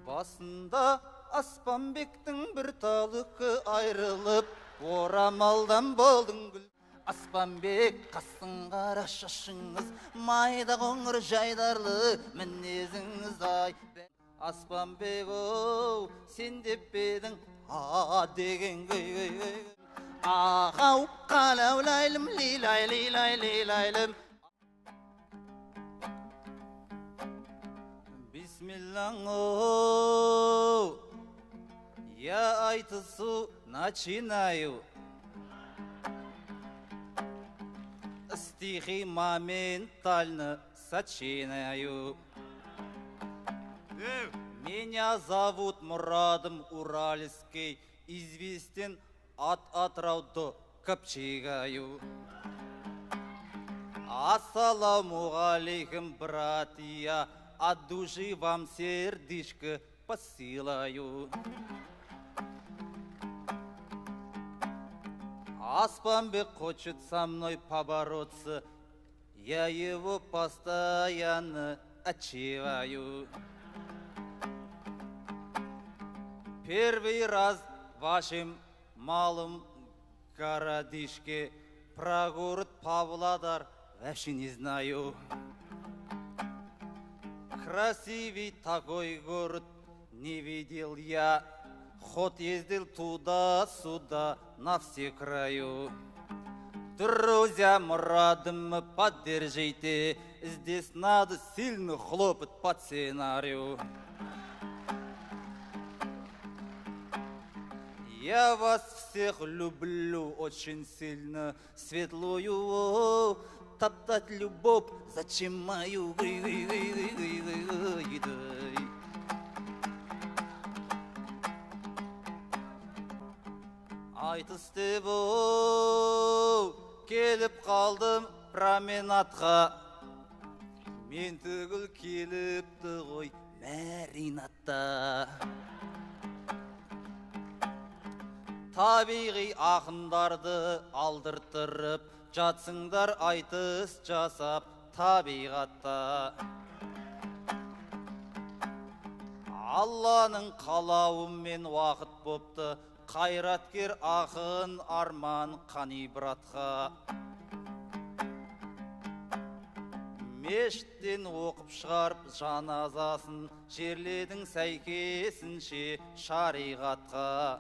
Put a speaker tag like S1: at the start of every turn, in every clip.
S1: Басында Аспанбектің бір талықы айрылып, орамалдан болдың гүл. Аспанбек, қастың қара шашыңыз, майда қоңыр жайдарлы мінезіңіз ай. Аспанбек, оу, сен деп бедің а деген ағау қалаулайлым, лилай, лилай, лилайлым. Бисмиллаху, я айтысу начинаю. Стихи моментально сочиняю. Меня зовут Мурадом Уральский, известен от Атырау до Копчегаю. Ассаламу алейкум, братья, от души вам сердечко посылаю. Аспанбек хочет со мной побороться, я его постоянно отчеваю. Первый раз вашим малым городишке про город Павлодар вообще не знаю. Красивый такой город не видел я, ход ездил туда-сюда на все краю. Друзья, Мурадом, поддержите, здесь надо сильно хлопать по сценарию. Я вас всех люблю очень сильно, светлую, топтать любовь, зачем мою? Айтыс деп келіп қалдым променадқа, мен түгіл келіпті ғой мәринатта. Табиғи ақындарды алдыртырып, жатсыңдар айтыс жасап табиғатта. Алланың қалауымен уақыт бопты, қайраткер ақын Арман Қанибратқа. Мешіттен оқып шығарып жаназасын, жерледің сәйкесінше шариғатқа.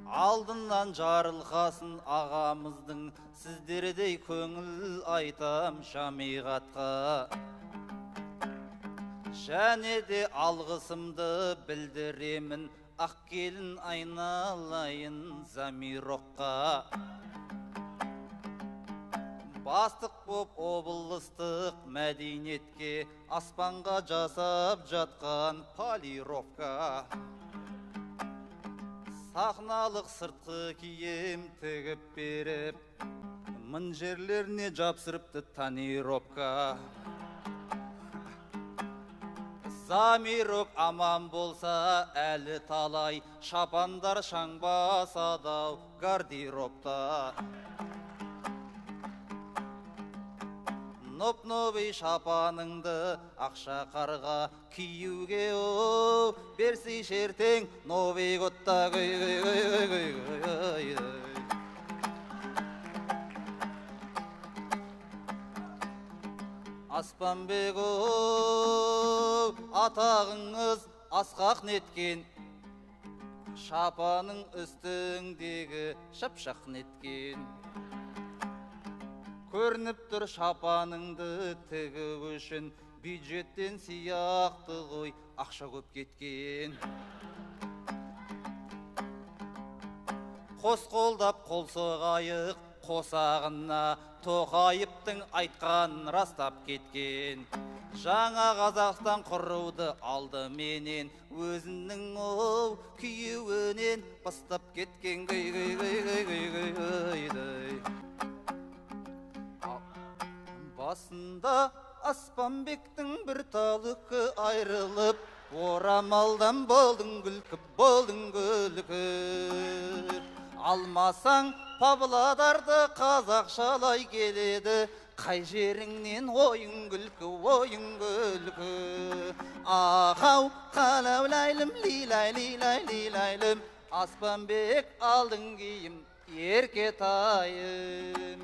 S1: Алдынан жарылқасын ағамыздың, сіздердей көңіл айтам жамиғатқа. Және де алғысымды білдіремін, ақ келін айналайын Замироққа. Бастық боп облыстық мәдениетке, аспанға жасап жатқан полировка. Сахналық сыртқы киім тігіп беріп, мың жерлеріне жапсырыпты тонировка. Замирок аман болса әлі талай, шапандар шаң басадау гардеробта. Ноп-новый шапаныңды ақша қарға киюге о, берсей шертең Новый годта. Аспанбек, атағыңыз асқақ неткен, шапаның үстіңдегі шапшақ неткен. Көрініп тұр шапаныңды тігу үшін, бюджеттен сияқты ғой ақша көп кеткен. Қос қолдап қол соғайық қосағына, Тоқайыптың айтқанын растап кеткен. Жаңа Қазақстан құруды алды менен, өзінің ол күйеуінен бастап кеткен. Басында Аспанбектің бір талықы айрылып, орамалдан болдың күлкі, болдың күлкі. Алмасаң Павлодарды қазақшалай келеді, қай жеріңнен ойын күлкі. Ағау қалаулайлым, лилай, лилай, лилайлым, Аспанбек алдың кейім, еркетайым.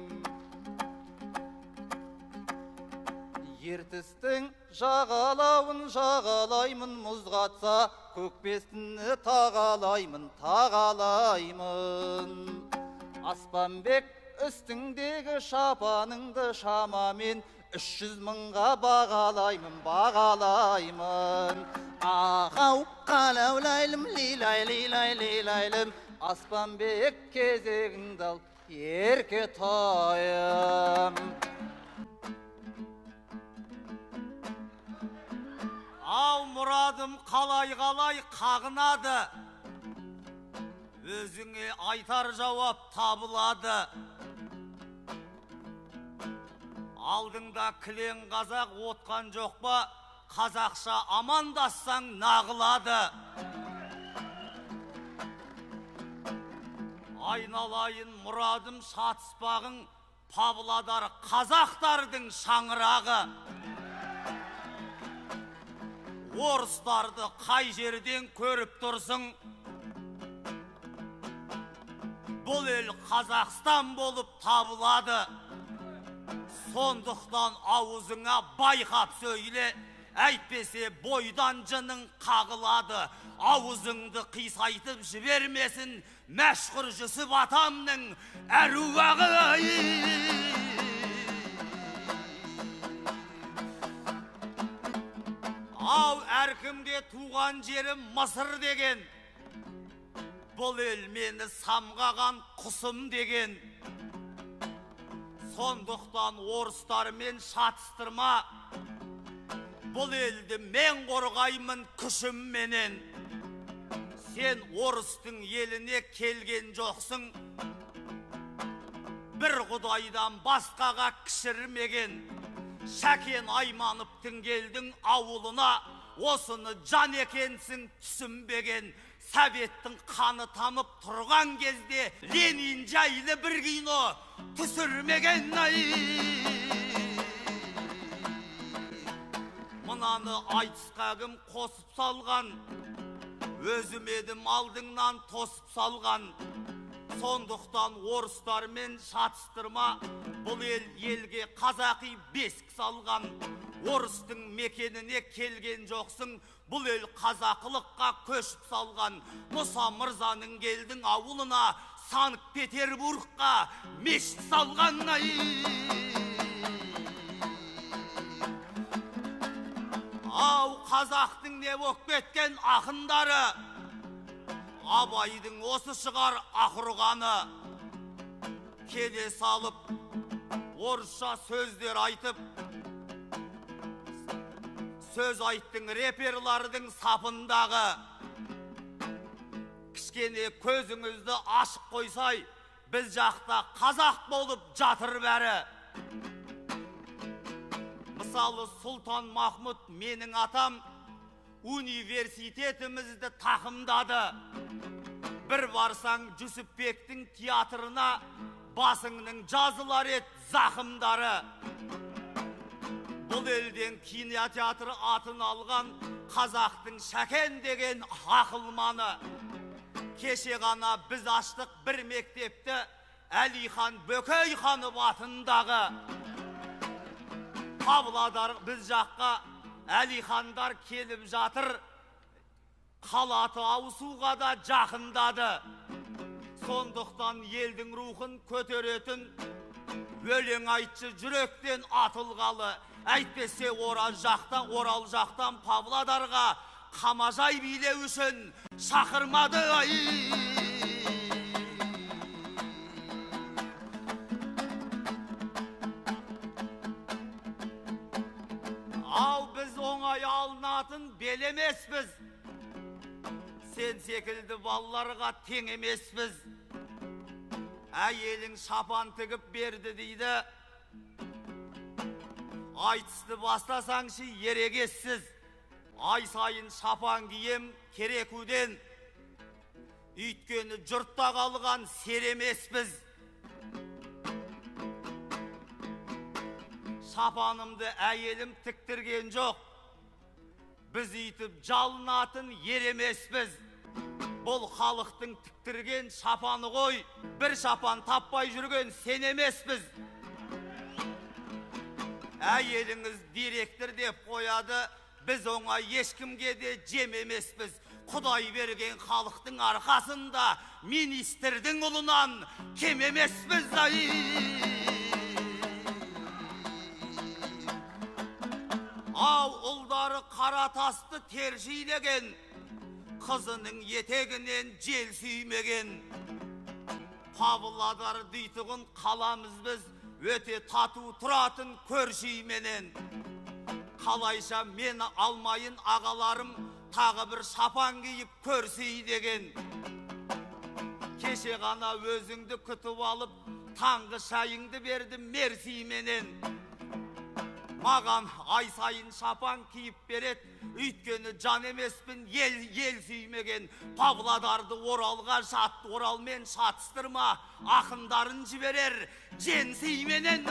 S1: Ертістің жағалауын жағалаймын, мұз қатса, көкбесіні тағалаймын. Аспанбек үстіңдегі шапаныңды шамамен 300 мыңға бағалаймын. Ағау қалаулайлым, лилай, лилай, лилайлым, Аспанбек кезегіңді ал, еркетайым.
S2: Ау мұрадым қалай қағынады, өзіңе айтар жауап табылады. Алдыңда кілең қазақ отқан жоқ па, қазақша амандассаң нағылады. Айналайын мұрадым шатыспағың, Павлодар қазақтардың шаңырағы. Орыстарды қай жерден көріп тұрсың? Бұл ел Қазақстан болып табылады. Сондықтан аузыңа байқап сөйле, әйтпесе бойдан жының қағылады. Аузыңды қисайтып жібермесін мәшһүр Жүсіп атамның әруағы. Ау әркімге туған жерім Мысыр деген, бұл ел мені самғаған құсым деген. Сондықтан орыстармен шатыстырма, бұл елді мен қорғаймын күшімменен. Сен орыстың еліне келген жоқсың, бір құдайдан басқаға кішірмеген. Шәкен Аймановтың келдің ауылына, осыны жан екенсің түсінбеген. Советтің қаны тамып тұрған кезде Ленин жайлы бір кино түсірмеген. Мынаны айтысқа кім қосып салған, өзім едім алдыңнан тосып салған. Сондықтан орыстармен шатыстырма, бұл елге қазақи бесік салған. Орыстың мекеніне келген жоқсың, бұл ел қазақылыққа көшіп салған. Мұса Мырзаның келдің ауылына, Санкт-Петербургқа мешіт салған. Ау қазақтың не боп кеткен ақындары, Абайдың осы шығар ақырғаны. Келе салып, орысша сөздер айтып, сөз айттың реперлардың сапындағы. Кішкене көзіңізді ашып қойсай, біз жақта қазақ болып жатыр бәрі. Мысалы Сұлтан Махмұт менің атам университетімізді тақымдады. Бір барсаң Жүсіпбектің театрына, басыңның жазылар ет зақымдары. Бұл елден кинотеатр атын алған қазақтың Шәкен деген ақылманы. Кеше ғана біз аштық бір мектепті, Әлихан Бөкейханов атындағы. Павлодар біз жаққа Әлихандар келіп жатыр, қалаты ауысуға да жақындады. Сондықтан елдің рухын көтеретін өлең айтшы жүректен атылғалы. Әйтпесе Орал жақтан Павлодарға қамажай билеу үшін шақырмады. Ау біз оңай алынатын белемеспіз, сен секілді балаларға тең емеспіз. Әйелің шапан тігіп берді дейді, айтысты бастасаңшы ерегессіз. Ай сайын шапан кием керекуден, үйткені жұртта қалған серемеспіз. шапанымды әйелім тіктірген жоқ. Біз үйтіп жалынатын ер емеспіз. Бұл халықтың тіктірген шапаны ғой, бір шапан таппай жүрген сен емеспіз. Әйеліңіз директор деп қояды, біз оңай ешкімге де жем емеспіз. Құдай берген халықтың арқасында министрдің ұлынан кем емеспіз. Ау ұлдары қара тасты тершилеген, қызының етегінен жел сүймеген. Павлодар дейтұғын қаламыз біз, өте тату тұратын көршіменен. Қалайша мен алмайын ағаларым, тағы бір шапан киіп көрсей деген. Кеше ғана өзіңді күтіп алып, таңғы шайыңды бердім мерсименен. Маған ай сайын шапан киіп берет, үйткені жан емеспін ел сүймеген. Павлодарды Оралға Оралмен шатыстырма, ақындарын жіберер жен сүйменен.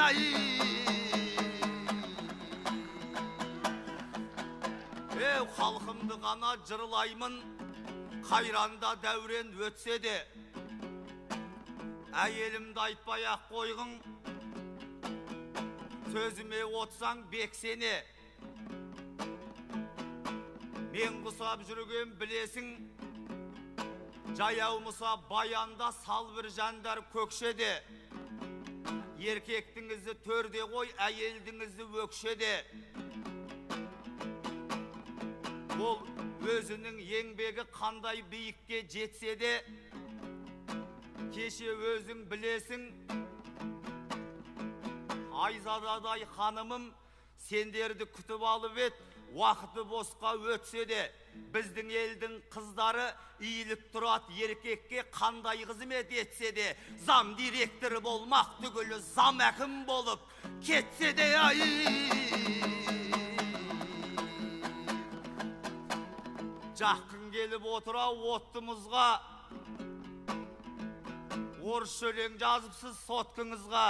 S2: Халқымды ғана жырлаймын, қайранда дәурен өтсе де. Әйелімді айтпай ақ қойғын, сөзіме отсаң бексене. Мен құсап жүрген білесің, жаяу мұса баянда сал бір жандар көкшеде. Еркектіңізді төрде қой, әйелдіңізді өкшеде. Ол өзінің еңбегі қандай биікке жетсе де, кеше өзің білесің, Айзададай ханымым сендерді күтіп алып ет, уақыты босқа өтсе де. Біздің елдің қыздары иіліп тұрат еркекке қандай қызмет етсе де, зам директоры болмақ түгілі зам әкім болып кетсе де. Жақын келіп отыра оттымызға, орыс өлең жазыпсыз соткыңызға.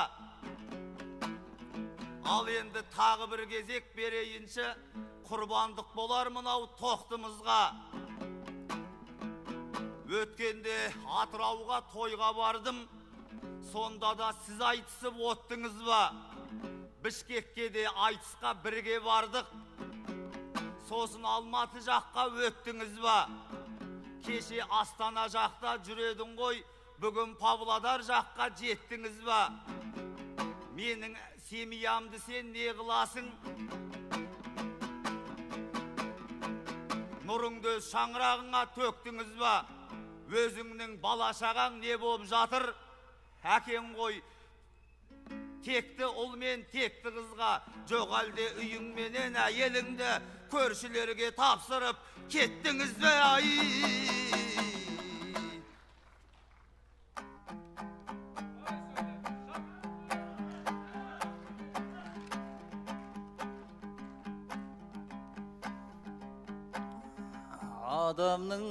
S2: Ал енді тағы бір кезек берейінші, құрбандық болар мұнау тоқтымызға. Өткенде Атырауға тойға бардым, сонда да сіз айтысып оттыңыз ба? Бішкекке де айтысқа бірге бардық, сосын Алматы жаққа өттіңіз ба? Кеше Астана жақта жүредің ғой, бүгін Павлодар жаққа жеттіңіз ба? Менің семиямды сен не қыласың? Нұрыңды шаңырағыңа төктіңіз ба? Өзіңнің балашағаң не болып жатыр? Әкең ғой, текті ұл мен текті қызға, жоқ әлде үйіңменен әйеліңді көршілерге тапсырып кеттіңіз бе?
S1: Адамның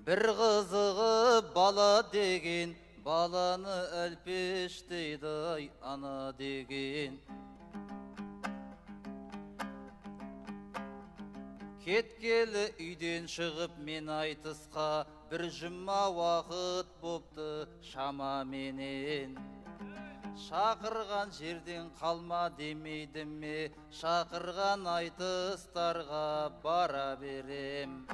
S1: бір қызығы бала деген, баланы әлпеш дейді ана деген. Кеткелі үйден шығып мен айтысқа, бір жұма уақыт бопты шамаменен. Шақырған жерден қалма демейді ме, шақырған айтыстарға бара берем.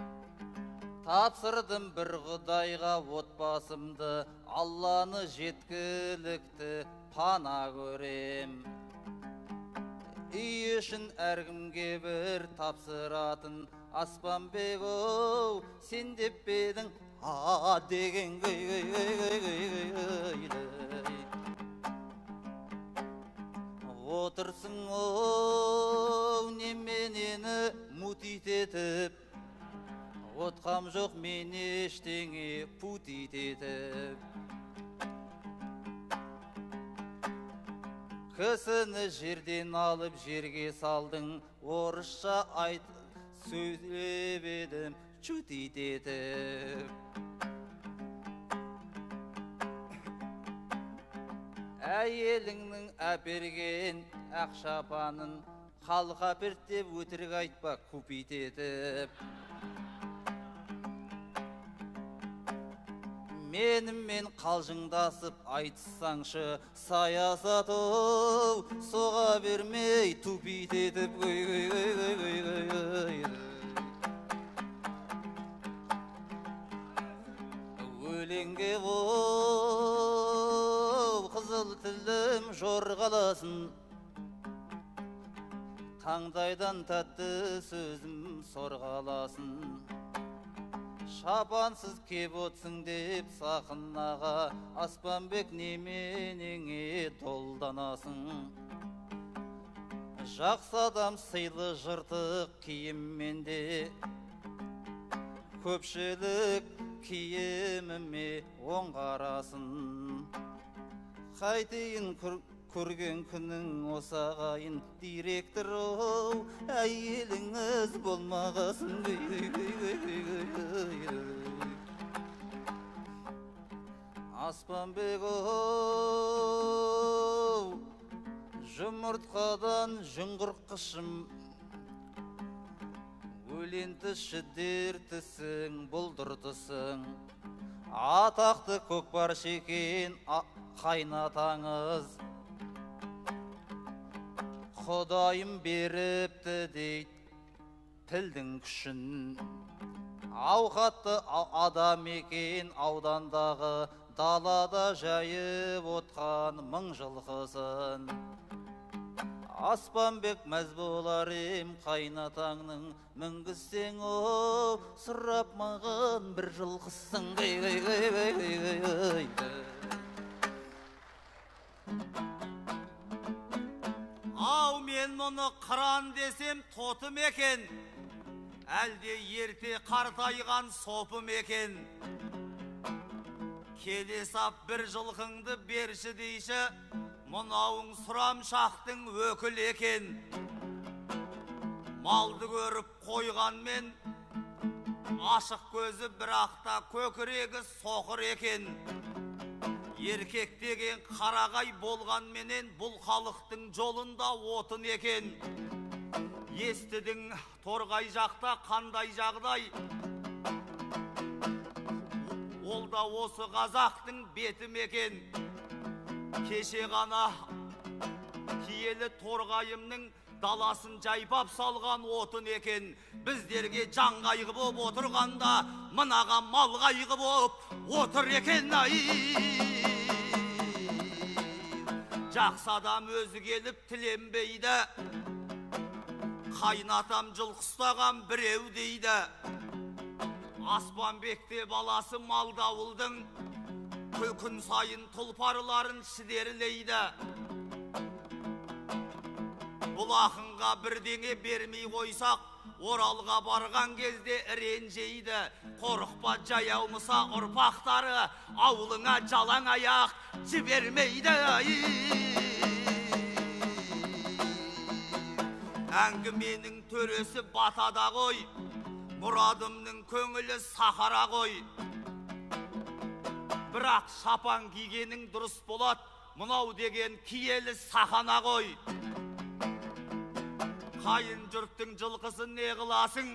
S1: Тапсырдым бір Құдайға отбасымды, Алланы жеткілікті пана көрем. Үй үшін әркімге бір тапсыратын, Аспанбек оу, сен деп бедің деген отырсың оу, неменені мутит етіп, отқам жоқ мен ештеңе путит етіп. Кісіні жерден алып жерге салдың, орысша айт сөйлеп едім чутит етіп. Әйеліңнің әперген ақшапанын халқа әперді деп өтірік айтпа купит етіп. Менімен қалжыңдасып айтсаңшы, саясат-оу, соға бермей тупит етіп. Өлеңге бол қызыл тілім жорғаласын, таңдайдан тәтті сөзім сорғаласын. Шапансыз кеп отсың деп сақынаға, Аспанбек неменеңе долданасың. Жақсы адам сыйлы жыртық киімменде, көпшілік киіміме оң қарасын. Қайтейін көрген күнің осағайын, директор-оу, әйеліңіз болмағасын. Аспанбек-оу, жұмыртқадан жүңғыр қышым, өленті шідертісің, бұлдыртысың. Атақты көкпар шекен қайнатаңыз, Құдайым беріпті дейд тілдің күшін. Ауқатты адам екен аудандағы, далада жайып отқан мың жылқысын. Аспанбек мәз болар ем қайнатаңның, мінгізсең оу, сұрап маған бір жылқысын.
S2: Ау, мен мұны қыран десем тотым екен, әлде ерте қартайған сопым екен. Келе сап бір жылқыңды берші дейші, мұнауың сұрамшақтың өкіл екен. Малды көріп қойғанмен, ашық көзі бірақта көкірегі соқыр екен. Еркек деген қарағай болғанменен бұл халықтың жолында отын екен. Естідің торғай жақта қандай жағдай, ол да осы қазақтың беті мекен. Кеше ғана киелі торғайымның даласын жайпап салған отын екен. Біздерге жан қайғы боп отырғанда, мынаға мал қайғы боп отыр екен. Жақсы адам өзі келіп тіленбейді, қайнатам жылқы ұстаған біреу дейді. Аспанбекте баласы малдауылдың, күн сайын тұлпарларын шідерлейді. Бұл ақынға бірдеңе бермей қойсақ, Оралға барған кезде ренжейді. Қорықпа, жаяумыса ұрпақтары, аулыңа жалаң аяқ жібермейді. Әңгіменің төресі батада ғой, мұрадымның көңілі сахара ғой. Бірақ шапан кигенің дұрыс болады, мұнау деген киелі сахана ғой. Қайын жұрттың жылқысын не қыласың?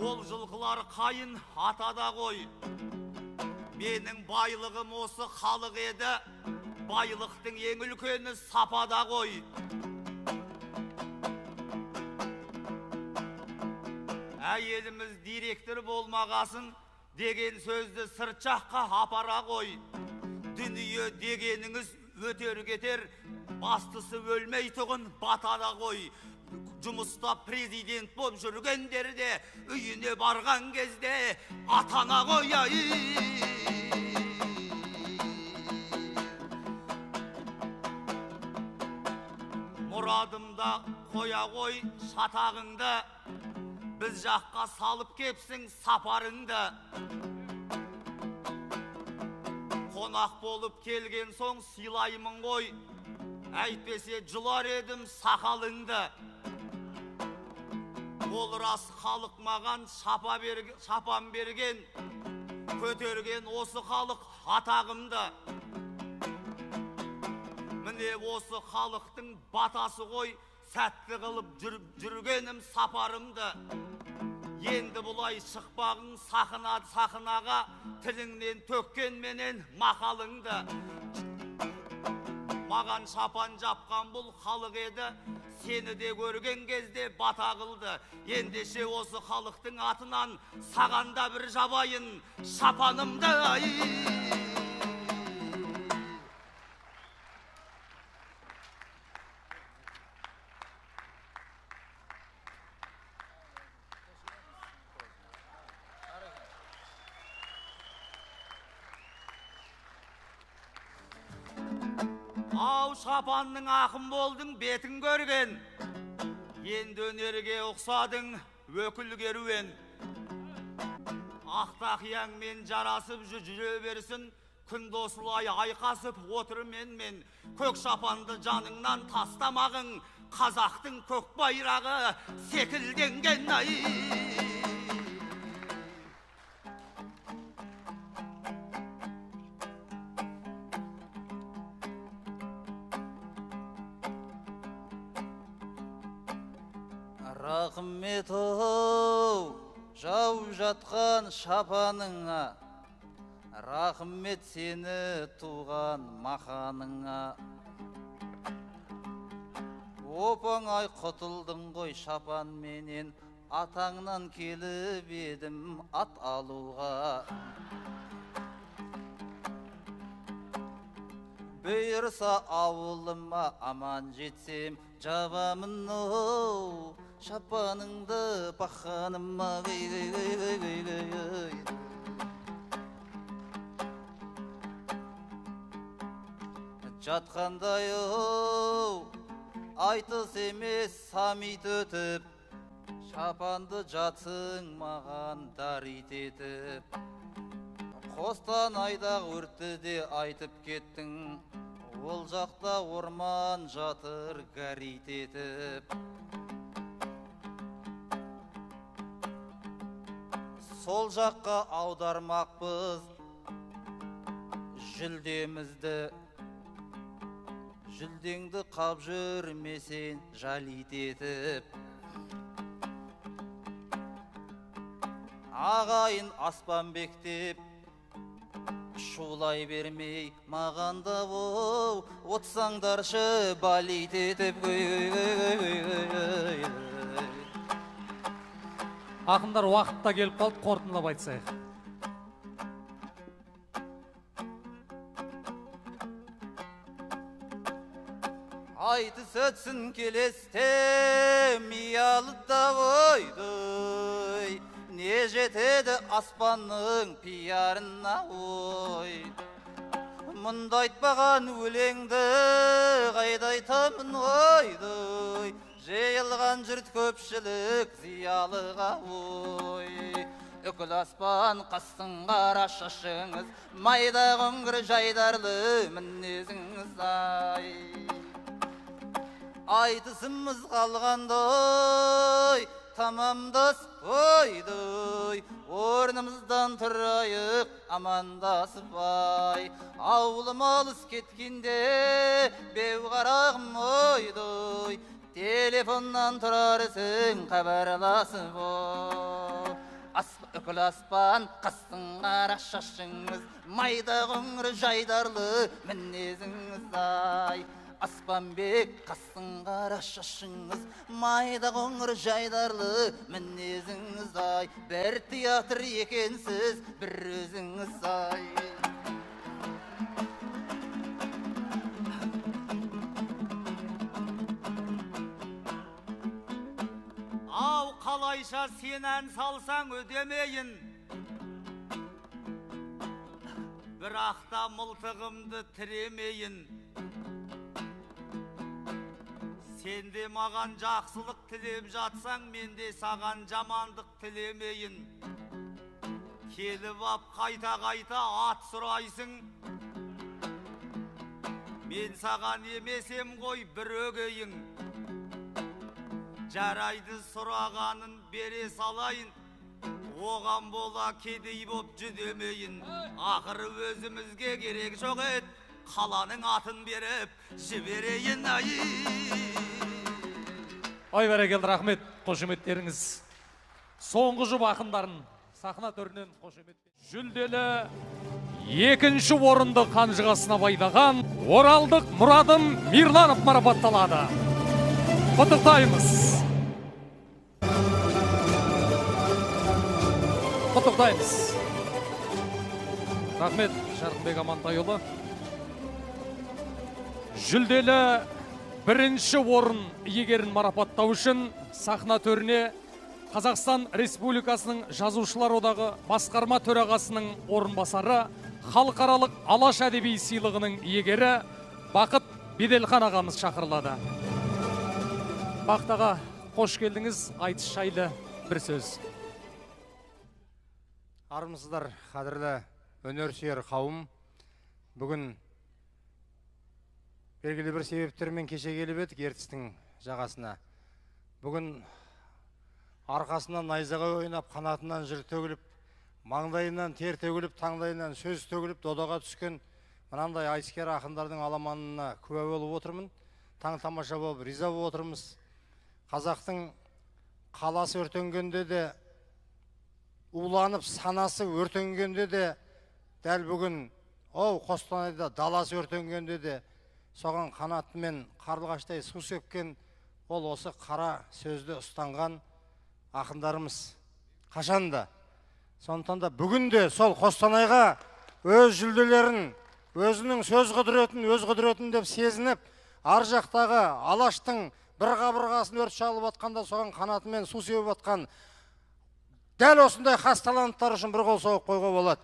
S2: Ол жылқылар қайын атада ғой. Менің байлығым осы халық еді, байлықтың ең үлкені сапада ғой. Әйеліміз директор болмағасын деген сөзді сырт жаққа апара ғой. Дүние дегеніңіз өтер кетер, бастысы өлмей тұғын батада ғой. Жұмыста президент боп жүргендерде, үйіне барған кезде атана ғой. Мұрадымда қоя ғой шатағыңды, біз жаққа салып кепсің сапарыңды. Қонақ болып келген соң сыйлаймын ғой, әйтпесе жұлар едім сақалыңды. Ол рас халық маған шапан берген, көтерген осы халық атағымды. Міне осы халықтың батасы ғой, сәтті қылып жүргенім сапарымды. Енді бұлай шықпағың сахнаға, тіліңнен төккен менен мақалыңды. Маған шапан жапқан бұл халық еді, сені де көрген кезде бата қылды. Ендеше осы халықтың атынан сағанда бір жабайын шапанымды. Ау шапанның ақын болдың, бетін көрген. Енді өнерге ұқсадың, өкіл керуен. Ақтақияңмен жарасып жүре берсін, күнді осылай айқасып отыр мен. Көк шапанды жаныңнан тастамағың, қазақтың көк байрағы секілденген ай.
S1: Рахмет оу, жау жатқан шапаныңа, рахмет сені туған мақаныңа. Оп-оңай құтылдың ғой шапан менен, атаңнан келіп едім ат алуға. Бұйырса ауылыма аман жетсем, жабамын оу, шапаныңды бақаныма. Жатқандай оу, айтыс емес самит өтіп, шапанды жатсың маған дарит етіп. Қостанайдағы өртті де айтып кеттің, ол жақта орман жатыр гарит етіп. Сол жаққа аудармақпыз жүлдемізді, жүлдеңді қап жүрмесен жалит етіп. Ағайын Аспанбек деп шулай бермей мағанда оу, отсаңдаршы балит етіп.
S3: Ақындар уақытта келіп қалды, қорытындылап айтсайық.
S1: Айтыс өтсін келесте миялыда ойдой, не жетеді аспанның пиярына ой. Мұнда айтпаған өлеңді қайда айтамын ойдой, жиылған жұрт көпшілік зиялыға ой. Үкіл аспан қастың қара шашыңыз, майда қоңыр жайдарлы мінезіңіз ай. Айтысымыз қалғандай тамамдасып қойдой, орнымыздан тұрайық амандасып ай. Ауылым алыс кеткенде беу қарағым ойдой, телефоннан тұрарсың хабарласып ой. Үкіл аспан қастың қара шашыңыз, майда қоңыр жайдарлы мінезіңіз ай. Аспанбек қастың қара шашыңыз, майда қоңыр жайдарлы мінезіңіз ай. Бір театр екенсіз, бір өзіңіз ай.
S2: Ау қалайша сен ән салсаң өдемейін, бірақ та мылтығымды тіремейін. Сен де маған жақсылық тілеп жатсаң, мен де саған жамандық тілемейін. Келіп ап қайта-қайта ат сұрайсың, мен саған емесем ғой бір өгейін. Жарайды сұрағанын бере салайын, оған бола кедей боп жүдемейін. Ақыры өзімізге керек жоқ ет, қаланың атын беріп жіберейін.
S3: Ой, бәрекелді, рахмет, қошеметтеріңіз. Соңғы жұп ақындарын сахна төрінен қошемет. Жүлделі екінші орынды қанжығасына байдаған оралдық Мұрадым Мирланов марапатталады. Құттықтаймыз. Құттықтаймыз. Рахмет, Жарқынбек Амантайұлы. Жүлделі бірінші орын иегерін марапаттау үшін сахна төріне Қазақстан Республикасының Жазушылар одағы басқарма төрағасының орынбасары, халықаралық Алаш әдеби сыйлығының иегері Бақыт Беделхан ағамыз шақырылады. Бақыт аға, қош келдіңіз, айтыс жайлы бір сөз.
S4: Армысыздар, қадірлі өнерсүйер қауым. Бүгін белгілі бір себептермен кеше келіп едік ертістің жағасына. Бүгін арқасынан найзағай ойнап, қанатынан жыр төгіліп, маңдайынан тер төгіліп, таңдайынан сөз төгіліп, додаға түскен мынандай айтыскер ақындардың аламанына куә болып отырмын. Таң тамаша болып, риза болып отырмыз. Қазақтың қаласы өртенгенде де, уланып санасы өртенгенде де, дәл бүгін Қостанайда даласы өртенгенде де, соған қанатымен қарлығаштай су сепкен ол осы қара сөзді ұстанған ақындарымыз қашанда. Сондықтан да бүгін де сол Қостанайға өз жүлделерін, өзінің сөз құдіретін деп сезініп, ар жақтағы Алаштың бір қабырғасын өрт шалып атқанда соған қанатымен су сеуіп атқан дәл осындай хас таланттар үшін бір қол соғып қойға болады.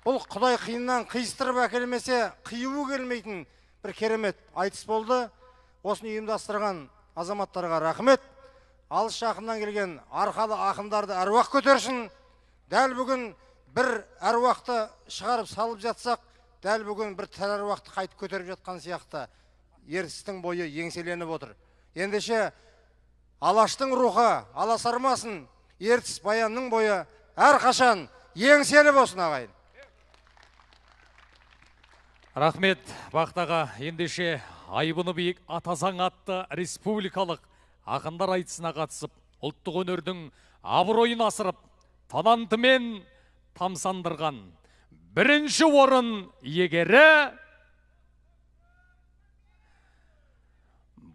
S4: Бұл Құдай қиыннан қиыстырып әкелмесе, қиюы келмейтін бір керемет айтыс болды. Осыны ұйымдастырған азаматтарға рахмет. Алыс жақыннан келген арқалы ақындарды әруақ көтерсін. Дәл бүгін бір әруақты шығарып салып жатсақ, дәл бүгін бір тәр әруақты қайтып көтеріп жатқан сияқты ертістің бойы еңселеніп отыр. Ендеше Алаштың рухы аласармасын, ертіс баянның бойы әрқашан еңселіп болсын ағайын.
S3: Рахмет, Бақыт аға. Ендеше айбыны биік Атазаң атты республикалық ақындар айтысына қатысып, ұлттық өнердің абыройын асырып, талантымен тамсандырған бірінші орын иегері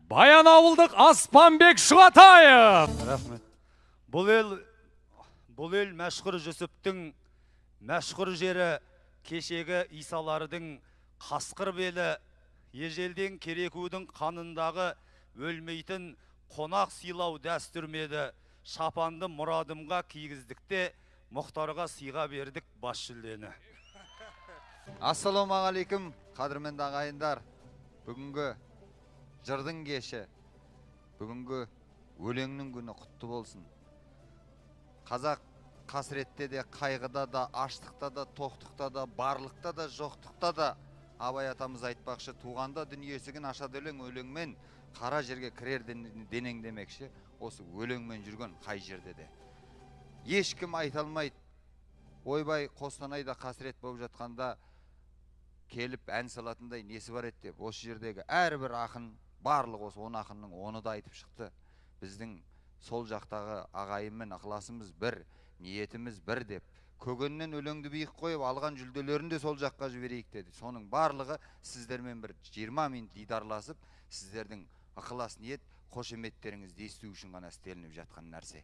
S3: Баянауылдық Аспанбек Шұғатаев.
S2: Рахмет. Бұл ел мәшһүр Жүсіптің мәшһүр жері, кешегі Исалардың қасқыр белі, ежелден Керекудің қанындағы өлмейтін қонақ сыйлау дәстүрмеді. Шапанды Мұрадымға кигіздікте, Мұхтарға сыйға бердік бас жүлдені.
S1: Ассалаумағалейкум, қадірменді ағайындар. Бүгінгі жырдың кеші, бүгінгі өлеңнің күні құтты болсын. Қазақ қасіретте де, қайғыда да, аштықта да, тоқтықта да, барлықта да, жоқтықта да, Абай атамыз айтпақшы, туғанда дүниесігін ашады өлеңмен, қара жерге кірер денең демекші, осы өлеңмен жүрген қай жерде де. Ешкім айталмайды, ойбай Қостанайда қасірет болып жатқанда келіп ән салатындай несі бар еді деп, осы жердегі әрбір ақын, барлық осы 10 ақынның 10-ы да айтып шықты. Біздің сол жақтағы ағайынмен ықыласымыз бір, ниетіміз бір деп, көгеннен өлеңді биік қойып, алған жүлделерін де сол жаққа жіберейік деді. Соның барлығы сіздермен бір 20 минут дидарласып, сіздердің ықылас ниет, қошеметтеріңізді есту үшін ғана істелініп жатқан нәрсе.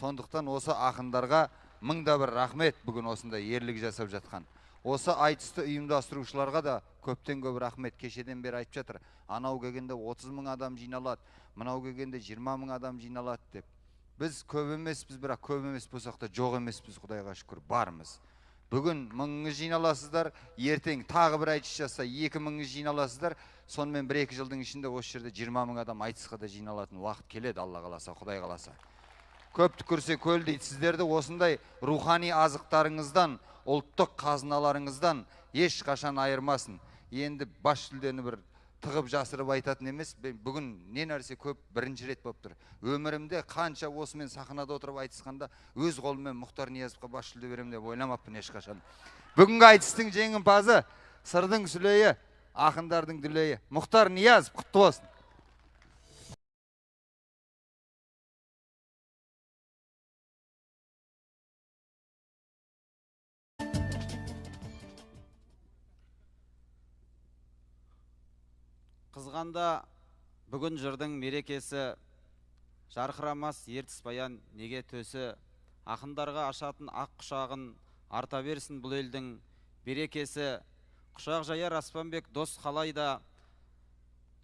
S1: Сондықтан осы ақындарға мыңда бір рахмет, бүгін осында ерлік жасап жатқан. Осы айтысты ұйымдастырушыларға да көптен көп рахмет. Кешеден бері айтып жатыр, анау келгенде 30 мың адам жиналады, мынау келгенде 20 мың адам жиналады деп. Біз көп емеспіз, бірақ көп емес болсақ та жоқ емеспіз, Құдайға шүкір, бармыз. Бүгін 1000 жиналасыздар, ертең тағы бір айтыс жасса 2000 жиналасыздар. Сонымен 1-2 жылдың ішінде осы жерде 20 мың адам айтысқа да жиналатын уақыт келеді, Алла қаласа, Құдай қаласа. Көпті көрсе көл дейді. Сіздерді осындай рухани азықтарыңыздан, ұлттық қазыналарыңыздан еш қашан айырмасын. Енді бас жүлдені бір тығып жасырып айтатын емес. Бүгін не нәрсе көп бірінші рет болып тұр. Өмірімде қанша осымен сахнада отырып айтысқанда өз қолыммен Мұхтар Ниязовқа бас жүлде беремін деп ойламаппын ешқашан. Бүгінгі айтыстың жеңімпазы, сырдың сүлейі, ақындардың дүлейі Мұхтар Ниязов, құтты болсын.
S5: Қызғанда бүгін жырдың мерекесі, жарқырамас ертіс баян неге төсі, ақындарға ашатын ақ құшағын арта берсін бұл елдің берекесі. Құшақ жаяр Аспанбек дос қалайда,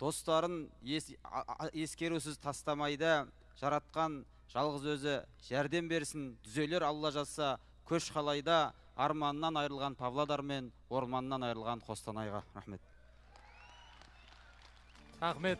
S5: достарын ескерусіз тастамайды, жаратқан жалғыз өзі жәрдем берсін, дүзелер Алла жазса көш қалайда, арманнан айырылған Павлодар мен орманнан айырылған Қостанайға. Рахмет.
S3: Рахмет.